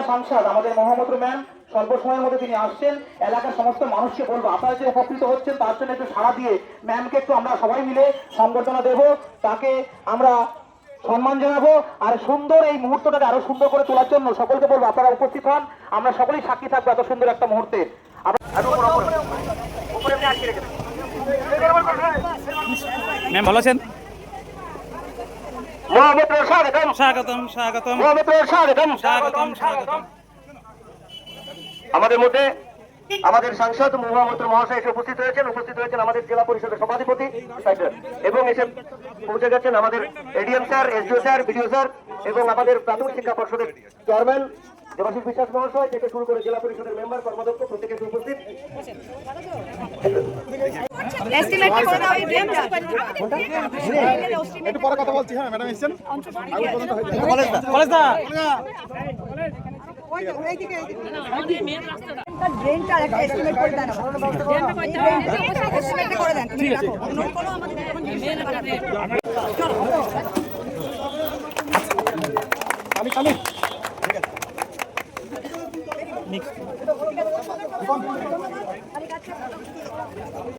সাংসদ আমাদের মহামন্ত্রী ম্যাম স্বল্প সময়ের মধ্যে তিনি আসছেন। এলাকার সমস্ত মানুষকে বলবো আপনারা যে উপকৃত হচ্ছেন তার জন্য একটু সাড়া দিয়ে ম্যামকে একটু আমরা সবাই মিলে সংবর্ধনা দেব, তাকে আমরা সম্মান জানাবো। আর সুন্দর এই মুহূর্তটাকে আরো সুন্দর করে তোলার জন্য সকলকে বলবো আপনারা উপস্থিত হন, আমরা সকলেই সাক্ষী থাকবো এত সুন্দর একটা মুহূর্তে। ম্যাম ভালো আছেন? স্বাগতম স্বাগতম স্বাগতম স্বাগতম স্বাগতম স্বাগতম। আমাদের মধ্যে আমাদের সাংসদ মহামন্ত্রী মহাশয় এসে উপস্থিত হয়েছেন আমাদের জেলা পরিষদের সভাধিপতি এবং এসে পৌঁছে গেছেন আমাদের ADM sir, SDO sir, BDO sir এবং আমাদের প্রাথমিক শিক্ষা পর্ষদের চেয়ারম্যান দেবাশিস বিশ্বাস মহাশয় থেকে শুরু করে জেলা পরিষদের মেম্বার কর্মাধ্যক্ষ প্রত্যেকে উপস্থিত। একটু পরে কথা বলছি। হ্যাঁ ম্যাডাম এসেছেন ড্রেনটা একটা এস্টিমেট করে দেন, এস্টিমেট করে দেন। ঠিক আছে, অন্য কোনো আমাদের আমি